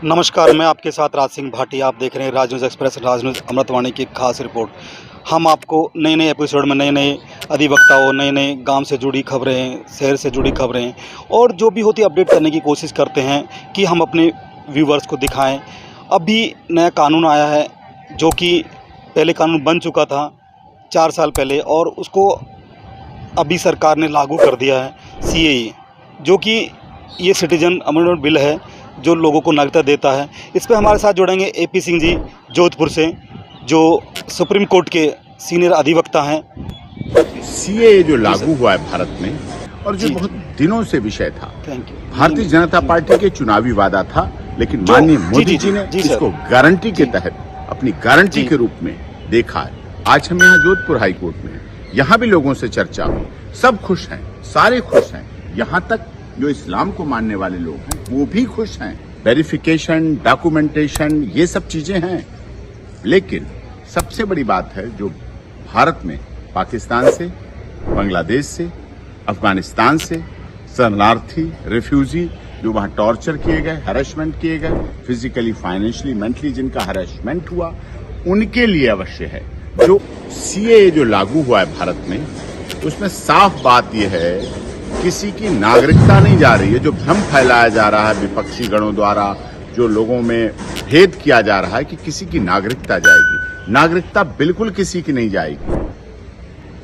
नमस्कार, मैं आपके साथ राज सिंह भाटी। आप देख रहे हैं राज न्यूज़ एक्सप्रेस, राज न्यूज़ अमृतवाणी की खास रिपोर्ट। हम आपको नए नए एपिसोड में नए नए अधिवक्ताओं, नए नए गांव से जुड़ी खबरें, शहर से जुड़ी खबरें और जो भी होती अपडेट करने की कोशिश करते हैं कि हम अपने व्यूवर्स को दिखाएं। अभी नया कानून आया है जो कि पहले कानून बन चुका था 4 साल पहले और उसको अभी सरकार ने लागू कर दिया है, CAA, जो कि ये सिटीजन अमेंडमेंट बिल है जो लोगों को नागरिकता देता है। इस पर हमारे साथ जुड़ेंगे AP सिंह जी जोधपुर से, जो सुप्रीम कोर्ट के सीनियर अधिवक्ता हैं। CAA जो लागू हुआ है भारत में और जो बहुत दिनों से विषय था, भारतीय जनता पार्टी के चुनावी वादा था, लेकिन माननीय मोदी जी ने इसको गारंटी के तहत अपनी गारंटी के रूप में देखा है। आज हम यहाँ जोधपुर हाई कोर्ट में, यहाँ भी लोगों से चर्चा हुई, सब खुश हैं, सारे खुश हैं, यहाँ तक जो इस्लाम को मानने वाले लोग हैं वो भी खुश हैं। वेरिफिकेशन, डॉक्यूमेंटेशन, ये सब चीजें हैं, लेकिन सबसे बड़ी बात है जो भारत में पाकिस्तान से, बांग्लादेश से, अफगानिस्तान से शरणार्थी, रेफ्यूजी जो वहां टॉर्चर किए गए, हैरेसमेंट किए गए, फिजिकली, फाइनेंशियली, मेंटली जिनका हैरेसमेंट हुआ, उनके लिए अवश्य है। जो CAA जो लागू हुआ है भारत में, उसमें साफ बात यह है किसी की नागरिकता नहीं जा रही है। जो भ्रम फैलाया जा रहा है विपक्षी गणों द्वारा, जो लोगों में भेद किया जा रहा है कि किसी की नागरिकता जाएगी, नागरिकता बिल्कुल किसी की नहीं जाएगी।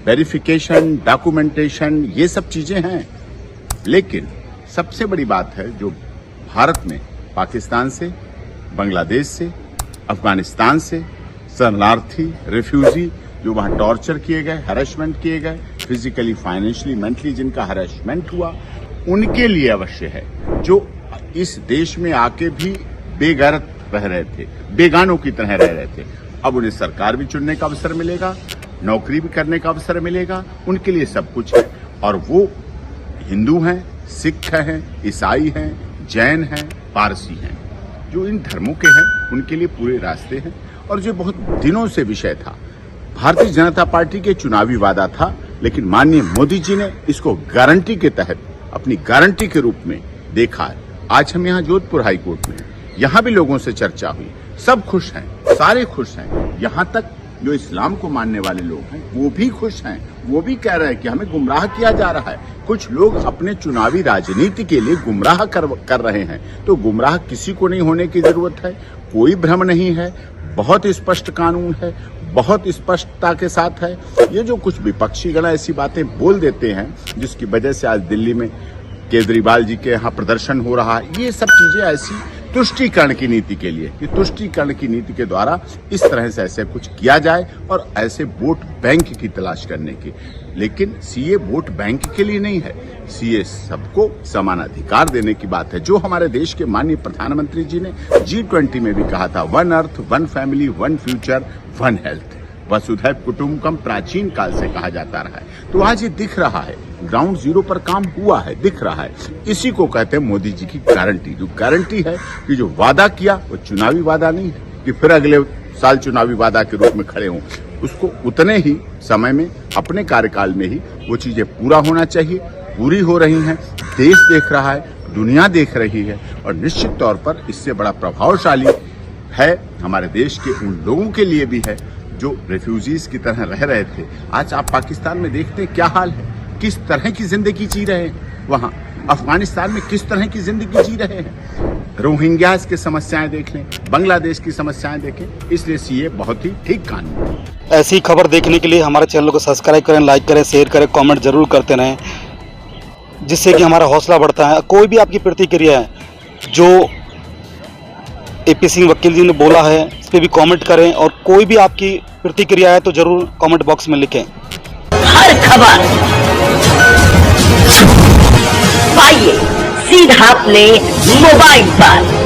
वेरिफिकेशन, डॉक्यूमेंटेशन, ये सब चीजें हैं, लेकिन सबसे बड़ी बात है जो भारत में पाकिस्तान से, बांग्लादेश से, अफगानिस्तान से शरणार्थी, रेफ्यूजी जो वहां टॉर्चर किए गए, हैरेसमेंट किए गए, फिजिकली, फाइनेंशियली, मेंटली जिनका हैरेसमेंट हुआ, उनके लिए अवश्य है। जो इस देश में आके भी बेगैरत रह रहे थे, बेगानों की तरह रह रहे थे, अब उन्हें सरकार भी चुनने का अवसर मिलेगा, नौकरी भी करने का अवसर मिलेगा, उनके लिए सब कुछ है। और वो हिंदू हैं, सिख हैं, ईसाई हैं, जैन हैं, पारसी हैं, जो इन धर्मों के हैं उनके लिए पूरे रास्ते हैं। और जो बहुत दिनों से विषय था, भारतीय जनता पार्टी के चुनावी वादा था, लेकिन माननीय मोदी जी ने इसको गारंटी के तहत अपनी गारंटी के रूप में देखा है। आज हम यहाँ जोधपुर हाई कोर्ट में, यहाँ भी लोगों से चर्चा हुई, सब खुश हैं, सारे खुश हैं, यहाँ तक जो इस्लाम को मानने वाले लोग हैं वो भी खुश हैं। वो भी कह रहे हैं कि हमें गुमराह किया जा रहा है। कुछ लोग अपने चुनावी राजनीति के लिए गुमराह कर रहे हैं, तो गुमराह किसी को नहीं होने की जरूरत है। कोई भ्रम नहीं है, बहुत स्पष्ट कानून है, बहुत स्पष्टता के साथ है। ये जो कुछ विपक्षी गण ऐसी बातें बोल देते हैं जिसकी वजह से आज दिल्ली में केजरीवाल जी के यहाँ प्रदर्शन हो रहा है, ये सब चीजें ऐसी तुष्टीकरण की नीति के लिए, कि तुष्टीकरण की नीति के द्वारा इस तरह से ऐसे कुछ किया जाए और ऐसे वोट बैंक की तलाश करने की। लेकिन CAA वोट बैंक के लिए नहीं है, CAA सबको समान अधिकार देने की बात है। जो हमारे देश के माननीय प्रधानमंत्री जी ने G20 में भी कहा था, 1 अर्थ, 1 फैमिली, 1 फ्यूचर, 1 हेल्थ, वसुधैव कुटुंबकम प्राचीन काल से कहा जाता रहा है। तो आज ये दिख रहा है, ग्राउंड जीरो पर काम हुआ है, दिख रहा है। इसी को कहते हैं मोदी जी की गारंटी। जो गारंटी है कि जो वादा किया वो चुनावी वादा नहीं है कि फिर अगले साल चुनावी वादा के रूप में खड़े हों। उसको उतने ही समय में, अपने कार्यकाल में ही वो चीजें पूरा होना चाहिए। पूरी हो रही हैं, देश देख रहा है, दुनिया देख रही है, और निश्चित तौर पर इससे बड़ा प्रभावशाली है हमारे देश के उन लोगों के लिए भी है जो रेफ्यूजीज की तरह रह रहे थे। आज आप पाकिस्तान में देखते हैं क्या हाल है, किस तरह की जिंदगी जी रहे हैं वहां। अफगानिस्तान में किस तरह की जिंदगी जी रहे हैं। रोहिंग्यास की समस्याएं देख लें, बांग्लादेश की समस्याएं देखें। इसलिए CAA बहुत ही ठीक कानून है। ऐसी खबर देखने के लिए हमारे चैनल को सब्सक्राइब करें, लाइक करें, शेयर करें, कमेंट जरूर करते रहें, जिससे कि हमारा हौसला बढ़ता है। कोई भी आपकी प्रतिक्रिया है जो AP सिंह वकील जी ने बोला है, इस पर भी कमेंट करें, और कोई भी आपकी प्रतिक्रिया है तो जरूर कमेंट बॉक्स में लिखें। हर खबर पाइए सीधा अपने मोबाइल पर।